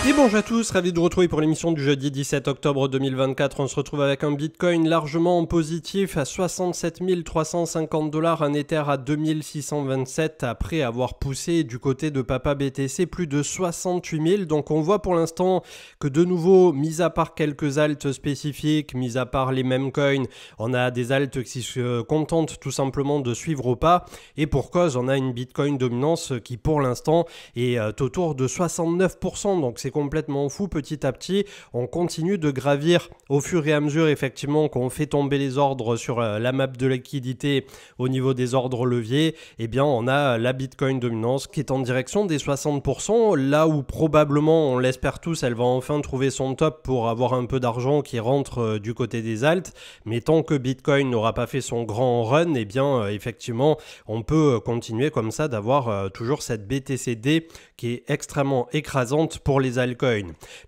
Et bonjour à tous, ravi de vous retrouver pour l'émission du jeudi 17 octobre 2024. On se retrouve avec un Bitcoin largement positif à 67 350 $, un Ether à 2627 après avoir poussé du côté de Papa BTC plus de 68 000. Donc on voit pour l'instant que de nouveau, mis à part quelques alts spécifiques, mis à part les mêmes coins, on a des alts qui se contentent tout simplement de suivre au pas. Et pour cause, on a une Bitcoin dominance qui pour l'instant est autour de 69%. Donc c'est complètement fou. Petit à petit, on continue de gravir au fur et à mesure effectivement qu'on fait tomber les ordres sur la map de liquidité au niveau des ordres leviers. Eh bien, on a la Bitcoin dominance qui est en direction des 60%, là où probablement, on l'espère tous, elle va enfin trouver son top pour avoir un peu d'argent qui rentre du côté des alts. Mais tant que Bitcoin n'aura pas fait son grand run, eh bien, effectivement, on peut continuer comme ça d'avoir toujours cette BTCD qui est extrêmement écrasante pour les altcoins.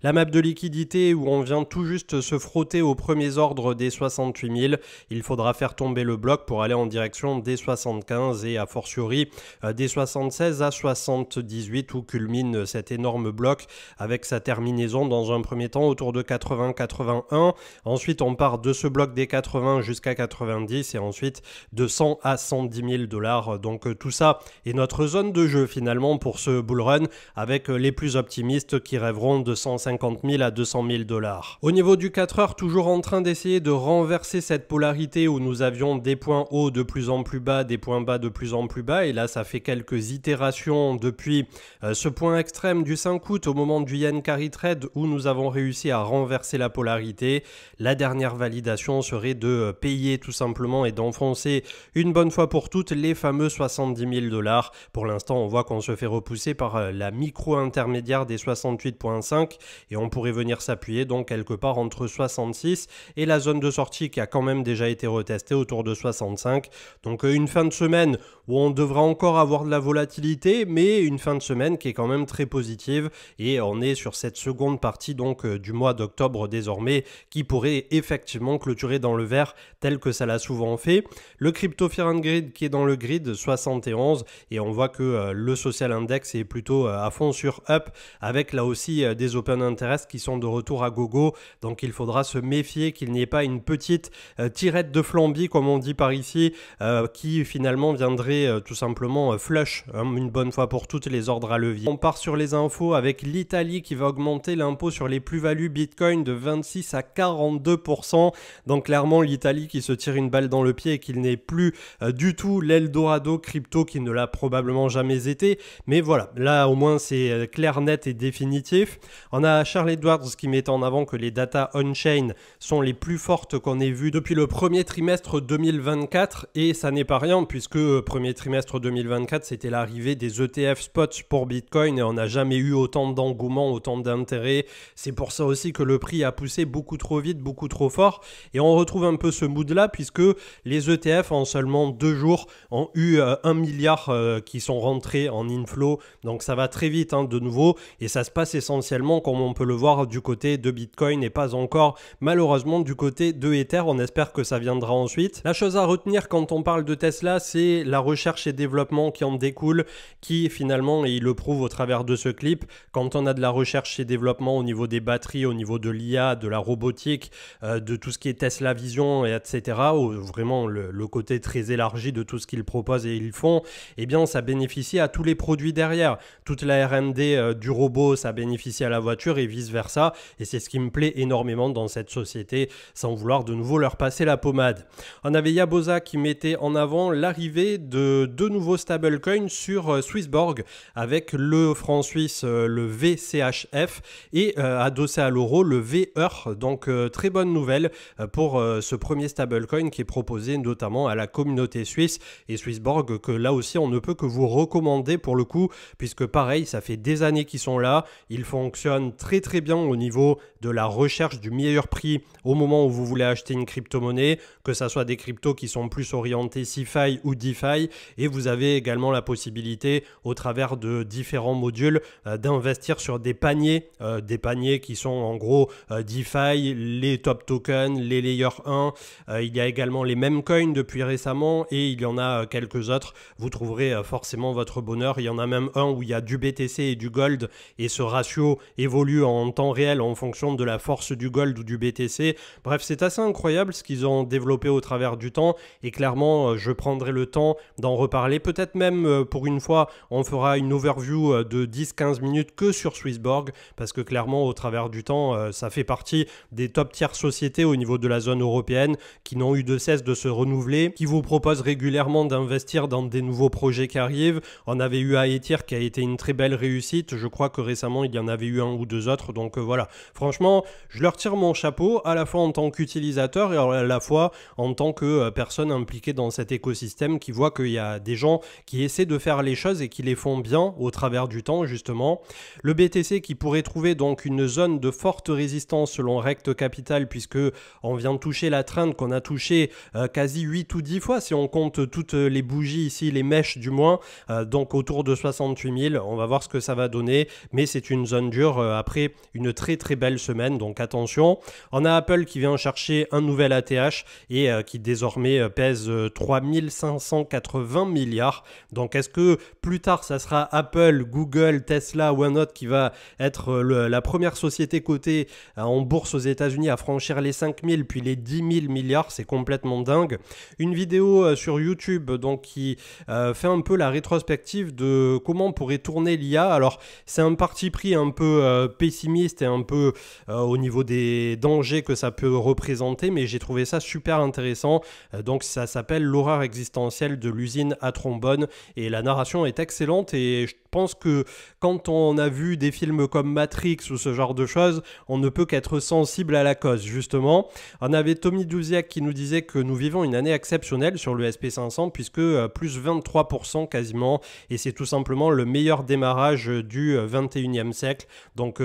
La map de liquidité où on vient tout juste se frotter aux premiers ordres des 68 000, il faudra faire tomber le bloc pour aller en direction des 75 et a fortiori des 76 à 78 où culmine cet énorme bloc avec sa terminaison dans un premier temps autour de 80-81. Ensuite on part de ce bloc des 80 jusqu'à 90 et ensuite de 100 à 110 000 $. Donc tout ça est notre zone de jeu finalement pour ce bullrun avec les plus optimistes qui rêveront de 150 000 à 200 000 $. Au niveau du 4 heures, toujours en train d'essayer de renverser cette polarité où nous avions des points hauts de plus en plus bas, des points bas de plus en plus bas. Et là, ça fait quelques itérations depuis ce point extrême du 5 août au moment du Yen Carry Trade où nous avons réussi à renverser la polarité. La dernière validation serait de payer tout simplement et d'enfoncer une bonne fois pour toutes les fameux 70 000 $. Pour l'instant, on voit qu'on se fait repousser par la micro-intermédiaire des 68.5 et on pourrait venir s'appuyer donc quelque part entre 66 et la zone de sortie qui a quand même déjà été retestée autour de 65. Donc une fin de semaine où on devra encore avoir de la volatilité mais une fin de semaine qui est quand même très positive et on est sur cette seconde partie donc du mois d'octobre désormais qui pourrait effectivement clôturer dans le vert tel que ça l'a souvent fait. Le Crypto Fear and Greed qui est dans le grid 71 et on voit que le Social Index est plutôt à fond sur up avec là aussi des open interest qui sont de retour à gogo. Donc il faudra se méfier qu'il n'y ait pas une petite tirette de flamby comme on dit par ici qui finalement viendrait tout simplement flush une bonne fois pour toutes les ordres à levier. On part sur les infos avec l'Italie qui va augmenter l'impôt sur les plus-values Bitcoin de 26 à 42%. Donc clairement l'Italie qui se tire une balle dans le pied et qu'il n'est plus du tout l'Eldorado crypto qui ne l'a probablement jamais été. Mais voilà, là au moins c'est clair, net et définitif. On a Charles Edwards qui met en avant que les data on-chain sont les plus fortes qu'on ait vues depuis le premier trimestre 2024 et ça n'est pas rien puisque premier trimestre 2024 c'était l'arrivée des ETF spots pour Bitcoin et on n'a jamais eu autant d'engouement, autant d'intérêt. C'est pour ça aussi que le prix a poussé beaucoup trop vite, beaucoup trop fort et on retrouve un peu ce mood là puisque les ETF en seulement 2 jours ont eu 1 milliard qui sont rentrés en inflow. Donc ça va très vite de nouveau et ça se passe essentiellement comme on peut le voir du côté de Bitcoin et pas encore malheureusement du côté de Ether. On espère que ça viendra ensuite. La chose à retenir quand on parle de Tesla, c'est la recherche et développement qui en découle, qui finalement, et il le prouve au travers de ce clip, quand on a de la recherche et développement au niveau des batteries, au niveau de l'IA, de la robotique, de tout ce qui est Tesla Vision et etc., ou vraiment le côté très élargi de tout ce qu'ils proposent et ils font, eh bien ça bénéficie à tous les produits derrière. Toute la R&D du robot, ça bénéficie à la voiture et vice versa. Et c'est ce qui me plaît énormément dans cette société, sans vouloir de nouveau leur passer la pommade. On avait Yabosa qui mettait en avant l'arrivée de 2 nouveaux stablecoins sur Swissborg avec le franc suisse, le VCHF et adossé à l'euro, le VEUR. Donc très bonne nouvelle pour ce premier stablecoin qui est proposé notamment à la communauté suisse et Swissborg que là aussi on ne peut que vous recommander pour le coup puisque pareil ça fait des années qu'ils sont là, ils fonctionnent très très bien au niveau de la recherche du meilleur prix au moment où vous voulez acheter une crypto-monnaie, que ça soit des cryptos qui sont plus orientés CeFi ou DeFi et vous avez également la possibilité au travers de différents modules d'investir sur des paniers qui sont en gros DeFi, les top tokens, les layer 1, il y a également les mêmes coins depuis récemment et il y en a quelques autres, vous trouverez forcément votre bonheur, il y en a même un où il y a du BTC et du Gold et ce ratio ratios évoluent en temps réel en fonction de la force du gold ou du BTC. Bref, c'est assez incroyable ce qu'ils ont développé au travers du temps et clairement, je prendrai le temps d'en reparler. Peut-être même pour une fois, on fera une overview de 10-15 minutes que sur Swissborg parce que clairement, au travers du temps, ça fait partie des top tiers sociétés au niveau de la zone européenne qui n'ont eu de cesse de se renouveler, qui vous proposent régulièrement d'investir dans des nouveaux projets qui arrivent. On avait eu Aetir qui a été une très belle réussite. Je crois que récemment, il y en avait eu un ou deux autres. Donc voilà, franchement, je leur tire mon chapeau à la fois en tant qu'utilisateur et à la fois en tant que personne impliquée dans cet écosystème qui voit qu'il y a des gens qui essaient de faire les choses et qui les font bien au travers du temps justement. Le BTC qui pourrait trouver donc une zone de forte résistance selon Rect Capital puisque on vient de toucher la trend qu'on a touché quasi 8 ou 10 fois si on compte toutes les bougies ici, les mèches du moins, donc autour de 68 000. On va voir ce que ça va donner, mais c'est une zone dure après une très très belle semaine, donc attention. On a Apple qui vient chercher un nouvel ATH et qui désormais pèse 3580 milliards. Donc est-ce que plus tard ça sera Apple, Google, Tesla, OneNote qui va être la première société cotée en bourse aux États-Unis à franchir les 5000 puis les 10 000 milliards? C'est complètement dingue. Une vidéo sur YouTube donc qui fait un peu la rétrospective de comment pourrait tourner l'IA. Alors c'est un parti pris un peu pessimiste et un peu au niveau des dangers que ça peut représenter, mais j'ai trouvé ça super intéressant. Donc ça s'appelle L'horreur existentielle de l'usine à trombone et la narration est excellente et je pense que quand on a vu des films comme Matrix ou ce genre de choses, on ne peut qu'être sensible à la cause justement. On avait Tommy Douziak qui nous disait que nous vivons une année exceptionnelle sur le SP500 puisque plus 23% quasiment et c'est tout simplement le meilleur démarrage du 21e siècle. Donc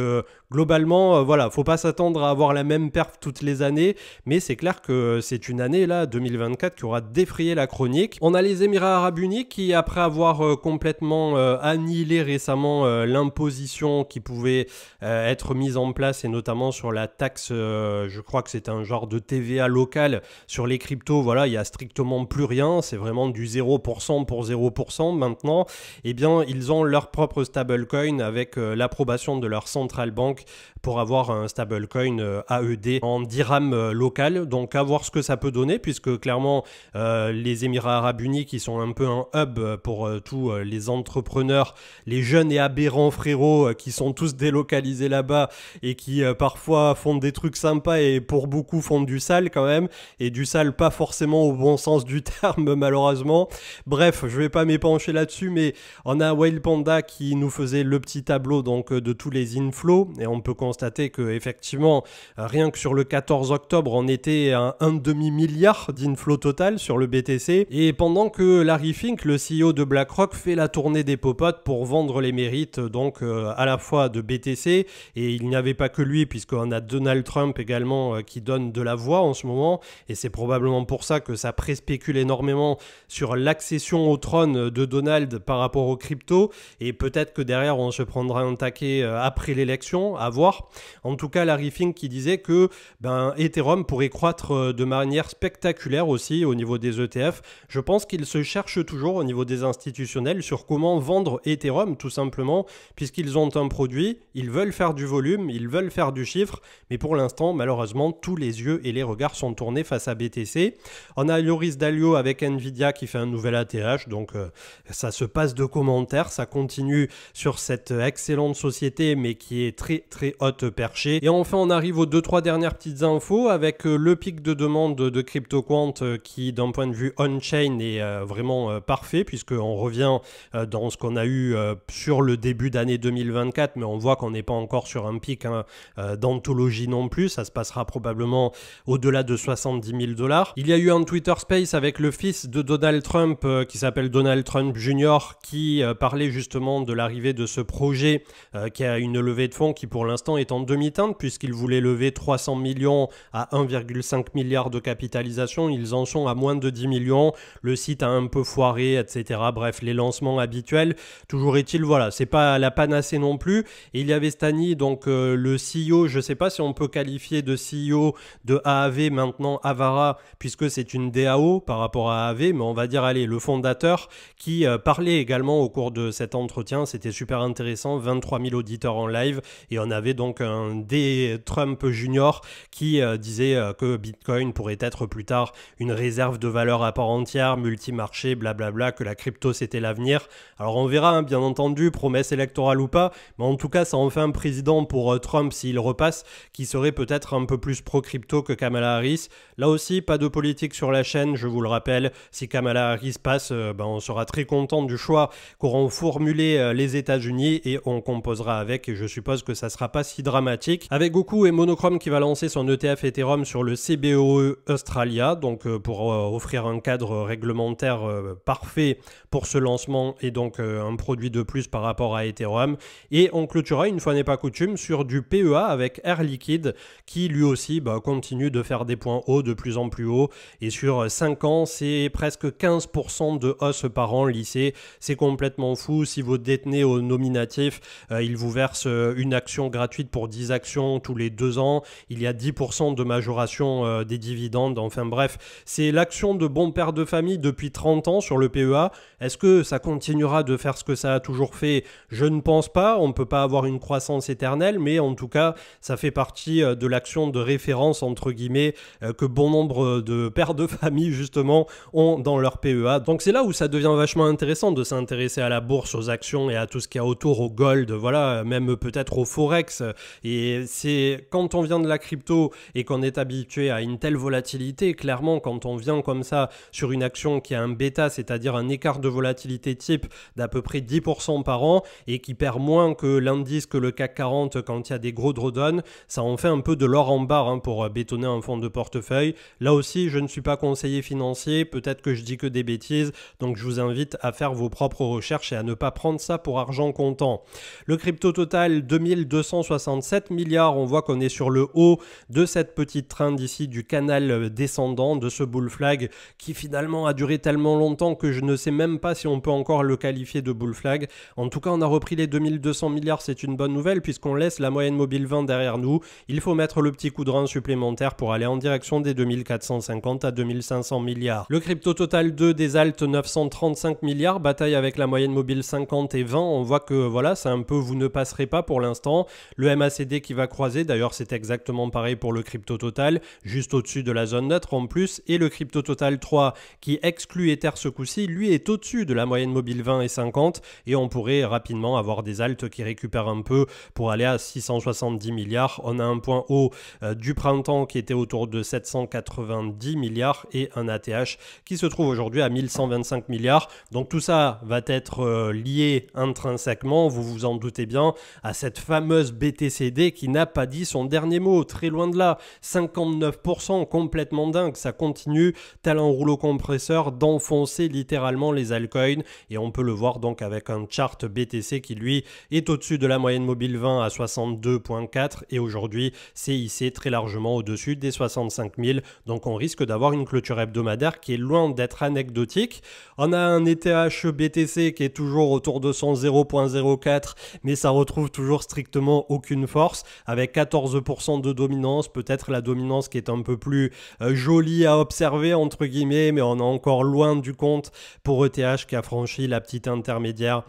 globalement, voilà, faut pas s'attendre à avoir la même perf toutes les années, mais c'est clair que c'est une année là, 2024, qui aura défrayé la chronique. On a les Émirats Arabes Unis qui, après avoir complètement annihilé récemment l'imposition qui pouvait être mise en place, et notamment sur la taxe, je crois que c'est un genre de TVA local sur les cryptos, voilà, il y a strictement plus rien, c'est vraiment du 0% pour 0% maintenant. Eh bien, ils ont leur propre stablecoin avec l'approbation de leur central bank pour avoir un stablecoin AED en dirham local. Donc à voir ce que ça peut donner puisque clairement les Émirats Arabes Unis qui sont un peu un hub pour tous les entrepreneurs, les jeunes et aberrants frérots qui sont tous délocalisés là-bas et qui parfois font des trucs sympas et pour beaucoup font du sale quand même, et du sale pas forcément au bon sens du terme malheureusement. Bref, je vais pas m'épancher là-dessus, mais on a Whale Panda qui nous faisait le petit tableau donc de tous les inflows et on peut constater que effectivement rien que sur le 14 octobre on était à un demi-milliard d'inflows total sur le BTC, et pendant que Larry Fink, le CEO de BlackRock, fait la tournée des popotes pour vendre les mérites donc à la fois de BTC, et il n'y avait pas que lui puisqu'on a Donald Trump également qui donne de la voix en ce moment, et c'est probablement pour ça que ça préspécule énormément sur l'accession au trône de Donald par rapport aux cryptos, et peut-être que derrière on se prendra un taquet après l'élection, à voir. En tout cas, Larry Fink qui disait que Ethereum pourrait croître de manière spectaculaire aussi au niveau des ETF. Je pense qu'ils se cherchent toujours au niveau des institutionnels sur comment vendre Ethereum tout simplement, puisqu'ils ont un produit, ils veulent faire du volume, ils veulent faire du chiffre, mais pour l'instant, malheureusement, tous les yeux et les regards sont tournés face à BTC. On a Yoris Dalio avec Nvidia qui fait un nouvel ATH, donc ça se passe de commentaires, ça continue sur cette excellente société, mais qui est très très haute perchée. Et enfin, on arrive aux 2-3 dernières petites infos avec le pic de demande de CryptoQuant qui, d'un point de vue on-chain, est vraiment parfait, puisqu'on revient dans ce qu'on a eu sur le début d'année 2024, mais on voit qu'on n'est pas encore sur un pic d'anthologie non plus, ça se passera probablement au-delà de 70 000 $. Il y a eu un Twitter Space avec le fils de Donald Trump qui s'appelle Donald Trump Jr. qui parlait justement de l'arrivée de ce projet qui a une levée de fonds qui pour l'instant est en demi-teinte puisqu'il voulait lever 300 millions à 1,5 milliard de capitalisation. Ils en sont à moins de 10 millions. Le site a un peu foiré, etc. Bref, les lancements habituels. Toujours Toujours est-il, voilà, c'est pas la panacée non plus. Et il y avait Stani, donc le CEO, je sais pas si on peut qualifier de CEO de AAV maintenant Avara, puisque c'est une DAO par rapport à AAV, mais on va dire, allez, le fondateur qui parlait également au cours de cet entretien. C'était super intéressant, 23 000 auditeurs en live, et on avait donc un D. Trump Junior qui disait que Bitcoin pourrait être plus tard une réserve de valeur à part entière, multi-marché, blablabla, que la crypto c'était l'avenir. Alors on verra, hein, bien entendu, promesse électorale ou pas, mais en tout cas ça en fait un président pour Trump s'il repasse, qui serait peut-être un peu plus pro-crypto que Kamala Harris. Là aussi, pas de politique sur la chaîne, je vous le rappelle. Si Kamala Harris passe, on sera très content du choix qu'auront formulé les États-Unis et on composera avec, et je suppose que ça sera pas si dramatique. Avec Goku et Monochrome qui va lancer son ETF Ethereum sur le CBOE Australia, donc pour offrir un cadre réglementaire parfait pour ce lancement et donc un produit de plus par rapport à Ethereum. Et on clôturera, une fois n'est pas coutume, sur du PEA avec Air Liquide qui lui aussi continue de faire des points hauts de plus en plus haut, et sur 5 ans c'est presque 15% de hausse par an lissé. C'est complètement fou. Si vous détenez au nominatif, il vous verse une action gratuite pour 10 actions tous les 2 ans. Il y a 10% de majoration des dividendes. Enfin bref, c'est l'action de bon père de famille depuis 30 ans sur le PEA. Est-ce que ça continuera de faire ce que ça a toujours fait? Je ne pense pas. On ne peut pas avoir une croissance éternelle, mais en tout cas, ça fait partie de l'action de référence, entre guillemets, que bon nombre de pères de famille, justement, ont dans leur PEA. Donc c'est là où ça devient vachement intéressant de s'intéresser à la bourse, aux actions et à tout ce qu'il y a autour, au gold, voilà, même peut-être au forex. Et c'est quand on vient de la crypto et qu'on est habitué à une telle volatilité, clairement, quand on vient comme ça sur une action qui a un bêta, c'est-à-dire un écart de volatilité type d'à peu près 10% par an et qui perd moins que l'indice, que le CAC 40 quand il y a des gros drawdowns, ça en fait un peu de l'or en barre pour bétonner un fonds de portefeuille. Là aussi, je ne suis pas conseiller financier, peut-être que je dis que des bêtises, donc je vous invite à faire vos propres recherches et à ne pas prendre ça pour argent comptant. Le crypto total, 2267 milliards, on voit qu'on est sur le haut de cette petite trend ici du canal descendant, de ce bull flag qui finalement a duré tellement longtemps que je ne sais même pas si on peut encore le qualifier de bull flag. En tout cas, on a repris les 2200 milliards, c'est une bonne nouvelle puisqu'on laisse la moyenne mobile 20 derrière nous. Il faut mettre le petit coup de rein supplémentaire pour aller en direction des 2450 à 2500 milliards. Le crypto total 2 des altes, 935 milliards, bataille avec la moyenne mobile 50 et 20. On voit que voilà, c'est un peu vous ne passerez pas pour l'instant. Le MACD qui va croiser, d'ailleurs c'est exactement pareil pour le crypto total, juste au-dessus de la zone neutre en plus. Et le crypto total 3 qui exclut Ether ce coup-ci, lui est au-dessus de la moyenne mobile 20 et 50. Et on pourrait rapidement avoir des altes qui récupèrent un peu pour aller à 670 milliards. On a un point haut du printemps qui était autour de 790 milliards et un ATH qui se trouve aujourd'hui à 1125 milliards. Donc tout ça va être lié intrinsèquement, vous vous en doutez bien, à cette fameuse BTCD qui n'a pas dit son dernier mot, très loin de là, 59%, complètement dingue, ça continue tel un rouleau compresseur d'enfoncer littéralement les altcoins, et on peut le voir donc avec un chart BTC qui lui est au-dessus de la moyenne mobile 20 à 62,4 et aujourd'hui c'est hissé très largement au-dessus des 65 000, donc on risque d'avoir une clôture hebdomadaire qui est loin d'être anecdotique. On a un ETH BTC qui est toujours autour de son 0.04, mais ça retrouve toujours strictement aucune force, avec 14% de dominance, peut-être la dominance qui est un peu plus jolie à observer entre guillemets, mais on est encore loin du compte pour ETH qui a franchi la petite intermédiaire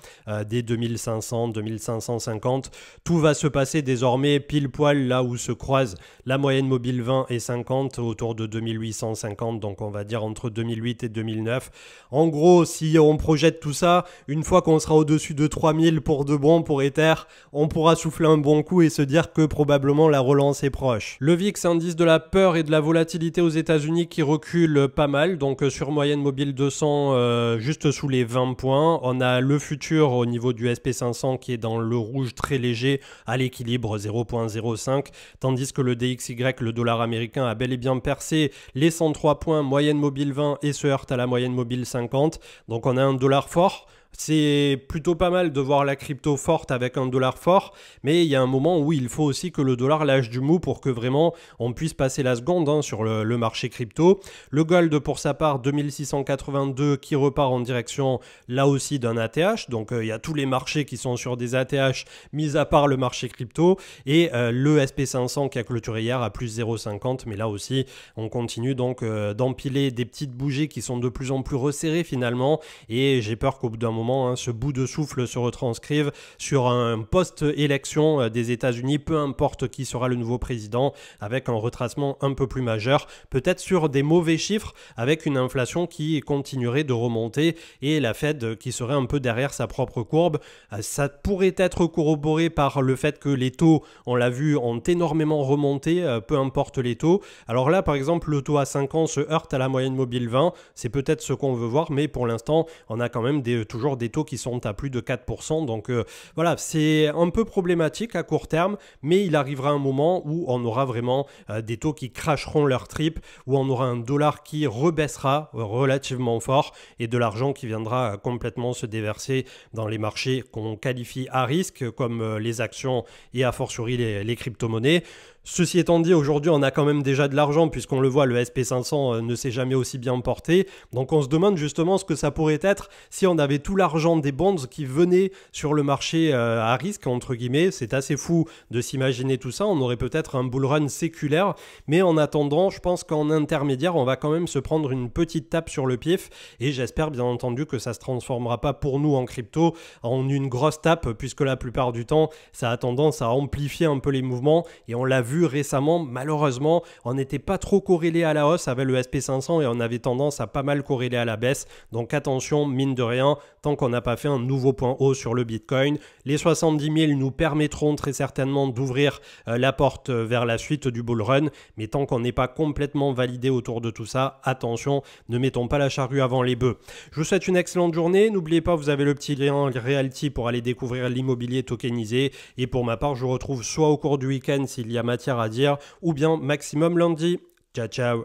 des 2500, 2550. Tout va se passer désormais pile poil là où se croisent la moyenne mobile 20 et 50 autour de 2850, donc on va dire entre 2008 et 2009. En gros, si on projette tout ça, une fois qu'on sera au-dessus de 3000 pour de bon pour Ether, on pourra souffler un bon coup et se dire que probablement la relance est proche. Le VIX, indice de la peur et de la volatilité aux États-Unis qui recule pas mal, donc sur moyenne mobile 200 juste sous les 20 points. On a le futur au niveau du SP500 qui est dans le rouge très léger à l'équilibre 0.05, tandis que le DXY, le dollar américain, a bel et bien percé les 103 points moyenne mobile 20 et se heurte à la moyenne mobile 50. Donc on a un dollar fort. C'est plutôt pas mal de voir la crypto forte avec un dollar fort, mais il y a un moment où il faut aussi que le dollar lâche du mou pour que vraiment on puisse passer la seconde sur le marché crypto. Le gold pour sa part 2682 qui repart en direction là aussi d'un ATH, donc il y a tous les marchés qui sont sur des ATH mis à part le marché crypto, et le SP500 qui a clôturé hier à plus 0,50, mais là aussi on continue donc d'empiler des petites bougies qui sont de plus en plus resserrées finalement, et j'ai peur qu'au bout d'un moment ce bout de souffle se retranscrive sur un post-élection des États-Unis, peu importe qui sera le nouveau président, avec un retracement un peu plus majeur, peut-être sur des mauvais chiffres, avec une inflation qui continuerait de remonter et la Fed qui serait un peu derrière sa propre courbe. Ça pourrait être corroboré par le fait que les taux, on l'a vu, ont énormément remonté, peu importe les taux. Alors là, par exemple, le taux à 5 ans se heurte à la moyenne mobile 20, c'est peut-être ce qu'on veut voir, mais pour l'instant, on a quand même toujours des taux qui sont à plus de 4%. Donc voilà, c'est un peu problématique à court terme, mais il arrivera un moment où on aura vraiment des taux qui cracheront leur trip, où on aura un dollar qui rebaissera relativement fort et de l'argent qui viendra complètement se déverser dans les marchés qu'on qualifie à risque, comme les actions et a fortiori les crypto-monnaies. Ceci étant dit, aujourd'hui, on a quand même déjà de l'argent puisqu'on le voit, le SP500 ne s'est jamais aussi bien porté. Donc on se demande justement ce que ça pourrait être si on avait tout l'argent des bonds qui venait sur le marché à risque, entre guillemets. C'est assez fou de s'imaginer tout ça. On aurait peut-être un bull run séculaire. Mais en attendant, je pense qu'en intermédiaire, on va quand même se prendre une petite tape sur le pif. Et j'espère bien entendu que ça ne se transformera pas pour nous en crypto en une grosse tape, puisque la plupart du temps, ça a tendance à amplifier un peu les mouvements. Et on l'a vu récemment, malheureusement, on n'était pas trop corrélé à la hausse avec le SP500 et on avait tendance à pas mal corréler à la baisse. Donc attention, mine de rien, tant qu'on n'a pas fait un nouveau point haut sur le Bitcoin. Les 70 000 nous permettront très certainement d'ouvrir la porte vers la suite du bull run, mais tant qu'on n'est pas complètement validé autour de tout ça, attention, ne mettons pas la charrue avant les bœufs. Je vous souhaite une excellente journée. N'oubliez pas, vous avez le petit lien Realty pour aller découvrir l'immobilier tokenisé. Et pour ma part, je vous retrouve soit au cours du week-end s'il y a matière à dire, ou bien maximum lundi. Ciao, ciao.